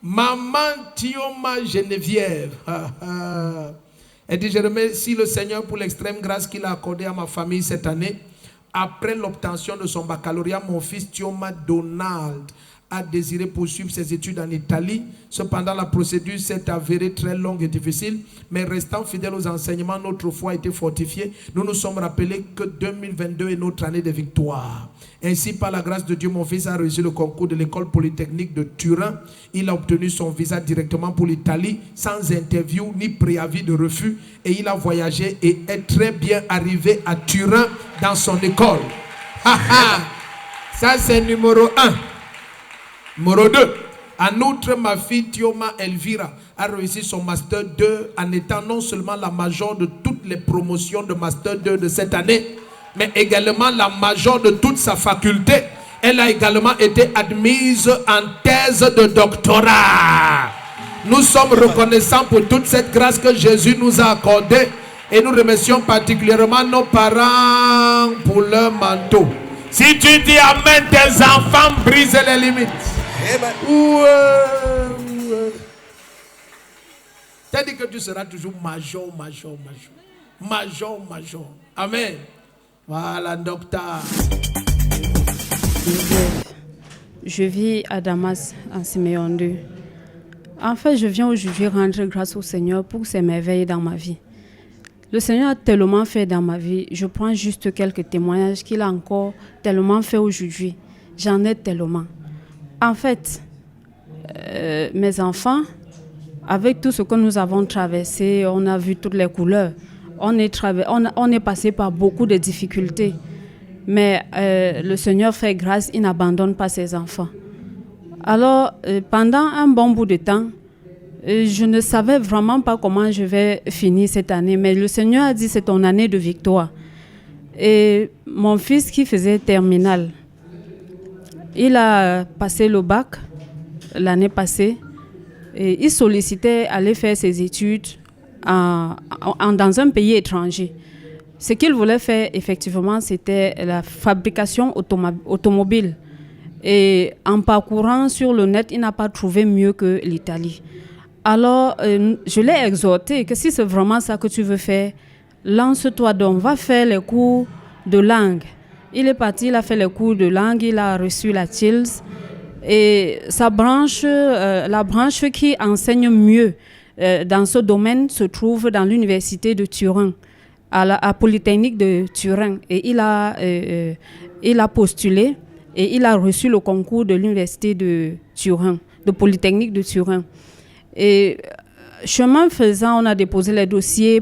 Maman Thioma Geneviève. Elle dit, je remercie le Seigneur pour l'extrême grâce qu'il a accordée à ma famille cette année. Après l'obtention de son baccalauréat, mon fils Thioma Donald a désiré poursuivre ses études en Italie. Cependant, la procédure s'est avérée très longue et difficile, mais restant fidèle aux enseignements, notre foi a été fortifiée. Nous nous sommes rappelés que 2022 est notre année de victoire. Ainsi, par la grâce de Dieu, mon fils a réussi le concours de l'école polytechnique de Turin. Il a obtenu son visa directement pour l'Italie, sans interview ni préavis de refus. Et il a voyagé et est très bien arrivé à Turin dans son école. Ça, c'est numéro 1. Numéro 2. En outre, ma fille Thioma Elvira a réussi son Master 2 en étant non seulement la majeure de toutes les promotions de Master 2 de cette année, mais également la majeure de toute sa faculté. Elle a également été admise en thèse de doctorat. Nous sommes reconnaissants pour toute cette grâce que Jésus nous a accordée et nous remercions particulièrement nos parents pour leur manteau. Si tu dis amen, tes enfants brisent les limites. T'as dit que tu seras toujours major. Amen. Voilà, docteur. Je vis à Damas, en Siméon 2. En fait, je viens aujourd'hui rendre grâce au Seigneur pour ses merveilles dans ma vie. Le Seigneur a tellement fait dans ma vie. Je prends juste quelques témoignages qu'il a encore tellement fait aujourd'hui. J'en ai tellement. En fait, mes enfants, avec tout ce que nous avons traversé, on a vu toutes les couleurs. On est passé par beaucoup de difficultés. Mais le Seigneur fait grâce, il n'abandonne pas ses enfants. Alors, pendant un bon bout de temps, je ne savais vraiment pas comment je vais finir cette année. Mais le Seigneur a dit, c'est ton année de victoire. Et mon fils qui faisait terminale, il a passé le bac l'année passée. Et il sollicitait aller faire ses études dans un pays étranger. Ce qu'il voulait faire, effectivement, c'était la fabrication automobile. Et en parcourant sur le net, il n'a pas trouvé mieux que l'Italie. Alors, je l'ai exhorté que si c'est vraiment ça que tu veux faire, lance-toi donc, va faire les cours de langue. Il est parti, il a fait les cours de langue, il a reçu la TILS. Et sa branche, la branche qui enseigne mieux dans ce domaine se trouve dans l'université de Turin, à Polytechnique de Turin. Et il a postulé et il a reçu le concours de l'université de Turin, de Polytechnique de Turin. Et chemin faisant, on a déposé les dossiers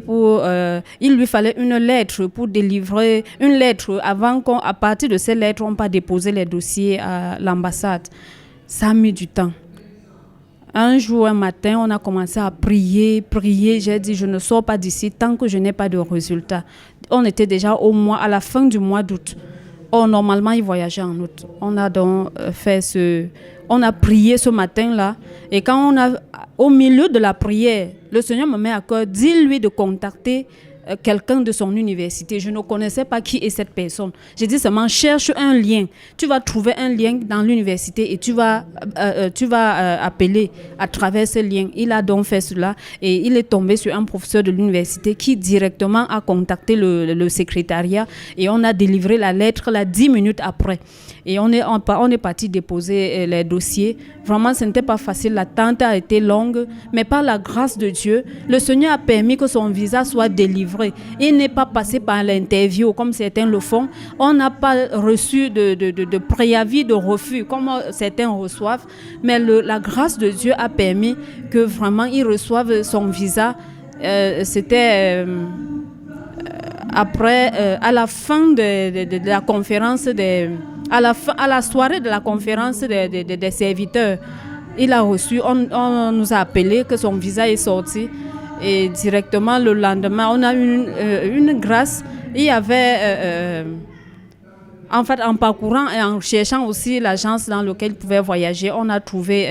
il lui fallait une lettre pour délivrer une lettre avant qu'à partir de ces lettres, on pas déposer les dossiers à l'ambassade. Ça a mis du temps. Un jour, un matin, on a commencé à prier. J'ai dit, je ne sors pas d'ici tant que je n'ai pas de résultat. On était déjà à la fin du mois d'août. Or, normalement, il voyageait en août. On a donc on a prié ce matin-là. Et quand au milieu de la prière, le Seigneur me met à cœur, dis-lui de contacter quelqu'un de son université. Je ne connaissais pas qui est cette personne. J'ai dit seulement, cherche un lien. Tu vas trouver un lien dans l'université et tu vas appeler à travers ce lien. Il a donc fait cela et il est tombé sur un professeur de l'université qui directement a contacté le secrétariat et on a délivré la lettre 10 minutes après. Et on est parti déposer les dossiers. Vraiment, ce n'était pas facile. L'attente a été longue, mais par la grâce de Dieu, le Seigneur a permis que son visa soit délivré. Il n'est pas passé par l'interview comme certains le font. On n'a pas reçu de préavis de refus comme certains reçoivent. Mais la grâce de Dieu a permis que vraiment il reçoive son visa. C'était après, à la fin de la conférence à la soirée de la conférence des serviteurs, il a reçu, on nous a appelé que son visa est sorti et directement le lendemain, on a eu une grâce. Il y avait, en fait, en parcourant et en cherchant aussi l'agence dans laquelle il pouvait voyager, on a trouvé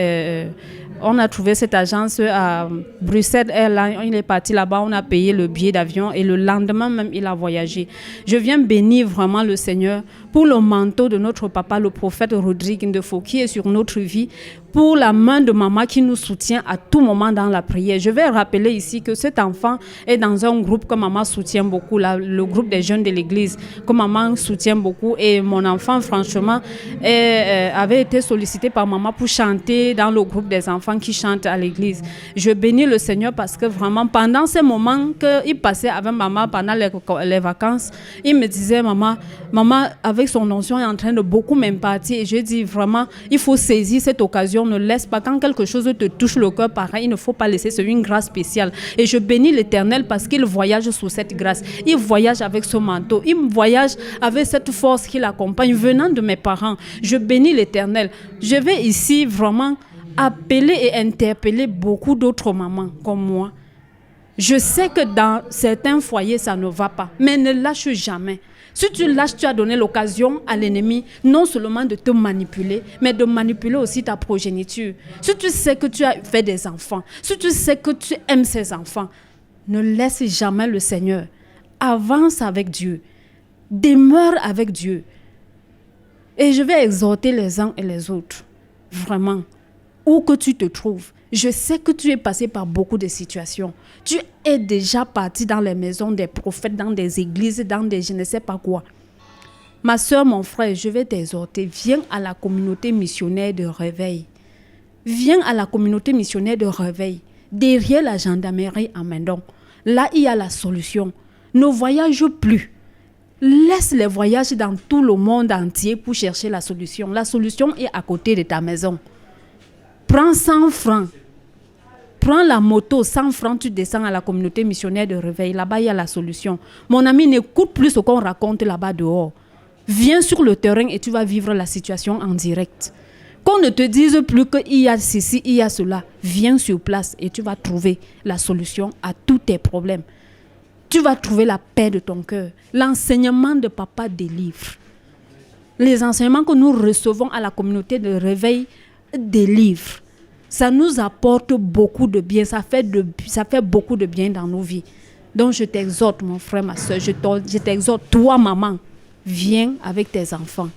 cette agence à Bruxelles Airlines. Il est parti là-bas, on a payé le billet d'avion et le lendemain même, il a voyagé. Je viens bénir vraiment le Seigneur pour le manteau de notre papa, le prophète Rodrigue Ndefo, qui est sur notre vie, pour la main de maman qui nous soutient à tout moment dans la prière. Je vais rappeler ici que cet enfant est dans un groupe que maman soutient beaucoup, le groupe des jeunes de l'église, que maman soutient beaucoup. Et mon enfant, franchement, avait été sollicité par maman pour chanter dans le groupe des enfants qui chantent à l'église. Je bénis le Seigneur parce que vraiment, pendant ces moments qu'il passait avec maman, pendant les vacances, il me disait, maman, avec son onction, est en train de beaucoup m'impartir. Et je dis vraiment, il faut saisir cette occasion. Ne laisse pas, quand quelque chose te touche le cœur pareil, il ne faut pas laisser, c'est une grâce spéciale. Et je bénis l'Éternel parce qu'il voyage sous cette grâce. Il voyage avec ce manteau. Il voyage avec cette force qui l'accompagne venant de mes parents. Je bénis l'Éternel. Je vais ici vraiment appeler et interpeller beaucoup d'autres mamans comme moi. Je sais que dans certains foyers, ça ne va pas, mais ne lâche jamais. Si tu lâches, tu as donné l'occasion à l'ennemi non seulement de te manipuler, mais de manipuler aussi ta progéniture. Si tu sais que tu as fait des enfants, si tu sais que tu aimes ces enfants, ne laisse jamais le Seigneur. Avance avec Dieu. Demeure avec Dieu. Et je vais exhorter les uns et les autres. Vraiment. Où que tu te trouves. Je sais que tu es passé par beaucoup de situations. Tu es déjà parti dans les maisons des prophètes, dans des églises, dans des je ne sais pas quoi. Ma soeur, mon frère, je vais t'exhorter. Viens à la communauté missionnaire de réveil. Viens à la communauté missionnaire de réveil. Derrière la gendarmerie à Mendon. Là, il y a la solution. Ne voyage plus. Laisse les voyages dans tout le monde entier pour chercher la solution. La solution est à côté de ta maison. Prends 100 francs. Prends la moto, 100 francs, tu descends à la communauté missionnaire de réveil. Là-bas, il y a la solution. Mon ami, n'écoute plus ce qu'on raconte là-bas dehors. Viens sur le terrain et tu vas vivre la situation en direct. Qu'on ne te dise plus qu'il y a ceci, il y a cela. Viens sur place et tu vas trouver la solution à tous tes problèmes. Tu vas trouver la paix de ton cœur. L'enseignement de papa délivre. Les enseignements que nous recevons à la communauté de réveil délivrent. Ça nous apporte beaucoup de bien. Ça fait beaucoup de bien dans nos vies. Donc je t'exhorte, mon frère, ma soeur. Je t'exhorte, toi, maman, viens avec tes enfants.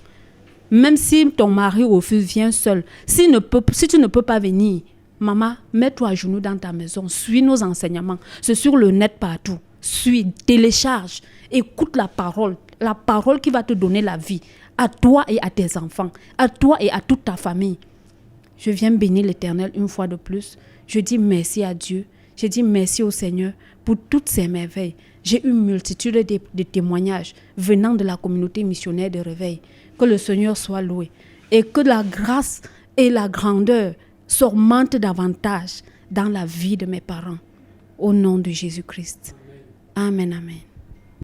Même si ton mari refuse, viens seul. Si tu ne peux pas venir, maman, mets-toi à genoux dans ta maison. Suis nos enseignements. C'est sur le net partout. Suis, télécharge, écoute la parole qui va te donner la vie, à toi et à tes enfants, à toi et à toute ta famille. Je viens bénir l'Éternel une fois de plus. Je dis merci à Dieu. Je dis merci au Seigneur pour toutes ces merveilles. J'ai une multitude de témoignages venant de la communauté missionnaire de réveil. Que le Seigneur soit loué et que la grâce et la grandeur s'augmentent davantage dans la vie de mes parents. Au nom de Jésus-Christ. Amen, amen.